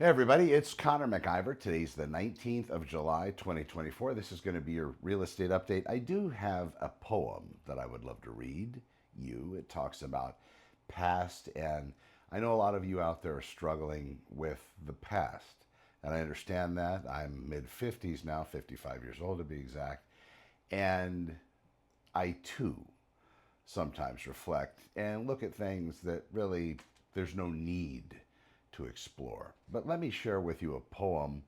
Hey everybody, it's Connor MacIvor. Today's the 19th of July, 2024. This is going to be your real estate update. I do have a poem that I would love to read you. It talks about past, and I know a lot of you out there are struggling with the past, and I understand that. I'm mid 50s now, 55 years old to be exact, and I too sometimes reflect and look at things that really there's no need to explore. But let me share with you a poem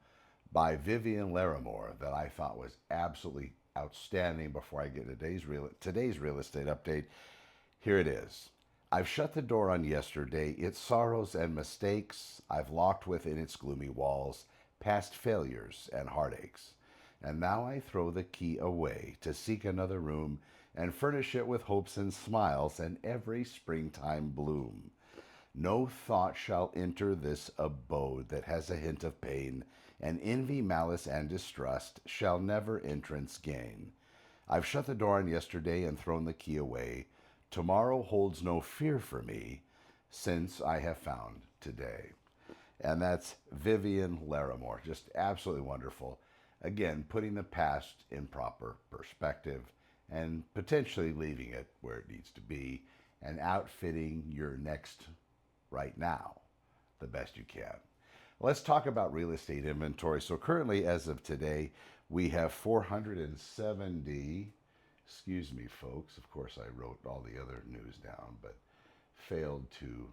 by Vivian Laramore that I thought was absolutely outstanding before I get today's real estate update. Here it is. I've shut the door on yesterday, its sorrows and mistakes. I've locked within its gloomy walls past failures and heartaches. And now I throw the key away to seek another room and furnish it with hopes and smiles and every springtime bloom. No thought shall enter this abode that has a hint of pain, and envy, malice, and distrust shall never entrance gain. I've shut the door on yesterday and thrown the key away. Tomorrow holds no fear for me, since I have found today. And that's Vivian Laramore. Just absolutely wonderful. Again, putting the past in proper perspective and potentially leaving it where it needs to be and outfitting your next right now the best you can. Let's talk about real estate inventory. So currently, as of today, we have 470. Excuse me, folks. Of course, I wrote all the other news down, but failed to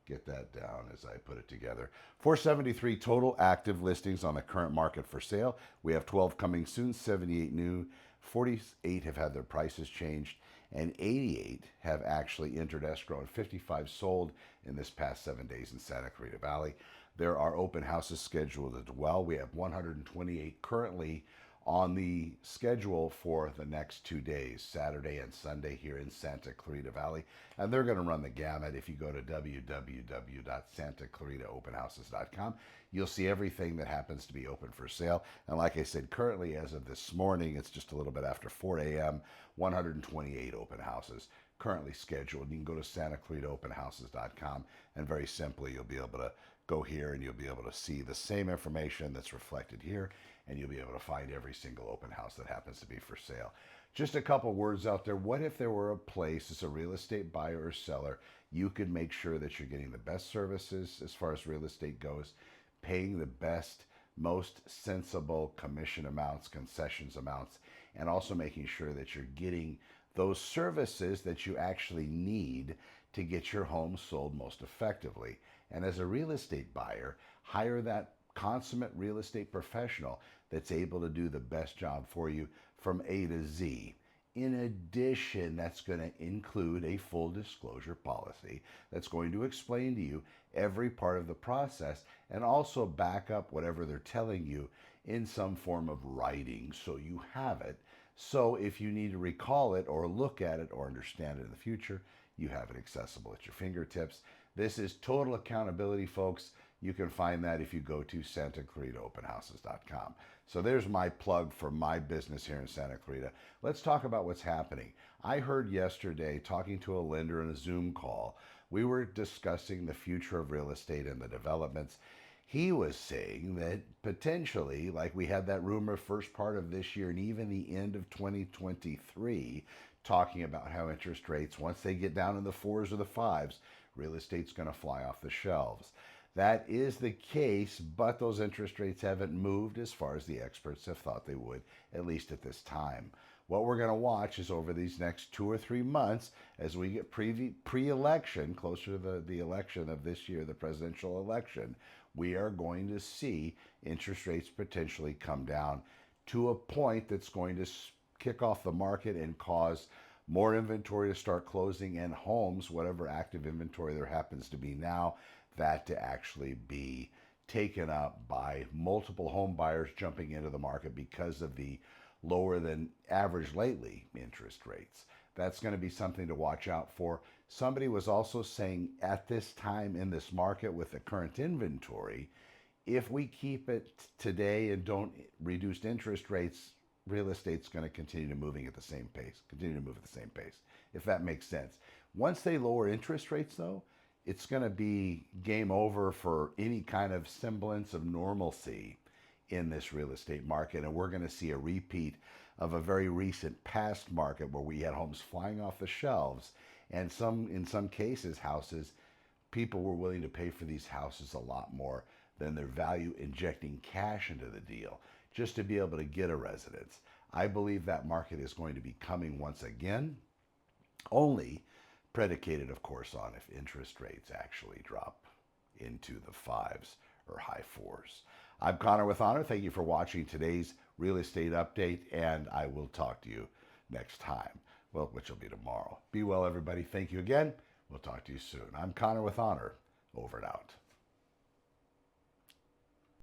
get that down as I put it together. 473 total active listings on the current market for sale. We have 12 coming soon, 78 new, 48 have had their prices changed, and 88 have actually entered escrow, and 55 sold in this past 7 days in Santa Clarita Valley. There are open houses scheduled as well. We have 128 currently on the schedule for the next 2 days, Saturday and Sunday here in Santa Clarita Valley. And they're going to run the gamut. If you go to www.santaclaritaopenhouses.com, you'll see everything that happens to be open for sale. And like I said, currently, as of this morning, it's just a little bit after 4 a.m., 128 open houses currently scheduled. You can go to santaclaritaopenhouses.com, and very simply, you'll be able to go here and you'll be able to see the same information that's reflected here, and you'll be able to find every single open house that happens to be for sale. Just a couple words out there. What if there were a place as a real estate buyer or seller, you could make sure that you're getting the best services as far as real estate goes, paying the best, most sensible commission amounts, concessions amounts, and also making sure that you're getting those services that you actually need to get your home sold most effectively. And as a real estate buyer, hire that consummate real estate professional that's able to do the best job for you from A to Z. In addition, that's going to include a full disclosure policy that's going to explain to you every part of the process and also back up whatever they're telling you in some form of writing so you have it. So if you need to recall it or look at it or understand it in the future, you have it accessible at your fingertips. This is total accountability, folks. You can find that if you go to santaclaritaopenhouses.com. So there's my plug for my business here in Santa Clarita. Let's talk about what's happening. I heard yesterday, talking to a lender in a Zoom call, we were discussing the future of real estate and the developments. He was saying that potentially, like we had that rumor first part of this year and even the end of 2023, talking about how interest rates, once they get down in the fours or the fives, real estate's going to fly off the shelves. That is the case, but those interest rates haven't moved as far as the experts have thought they would, at least at this time. What we're going to watch is over these next 2 or 3 months, as we get pre-election, closer to the election of this year, the presidential election, we are going to see interest rates potentially come down to a point that's going to kick off the market and cause more inventory to start closing, and homes, whatever active inventory there happens to be now, that to actually be taken up by multiple home buyers jumping into the market because of the lower than average lately interest rates. That's going to be something to watch out for. Somebody was also saying at this time in this market with the current inventory, if we keep it today and don't reduce interest rates, real estate's going to continue to moving at the same pace, continue to move at the same pace, if that makes sense. Once they lower interest rates, though, it's going to be game over for any kind of semblance of normalcy in this real estate market. And we're going to see a repeat of a very recent past market where we had homes flying off the shelves, and in some cases, houses, people were willing to pay for these houses a lot more than their value, injecting cash into the deal just to be able to get a residence. I believe that market is going to be coming once again, only predicated, of course, on if interest rates actually drop into the fives or high fours. I'm Connor with Honor. Thank you for watching today's real estate update, and I will talk to you next time, well, which will be tomorrow. Be well, everybody. Thank you again. We'll talk to you soon. I'm Connor with Honor. Over and out.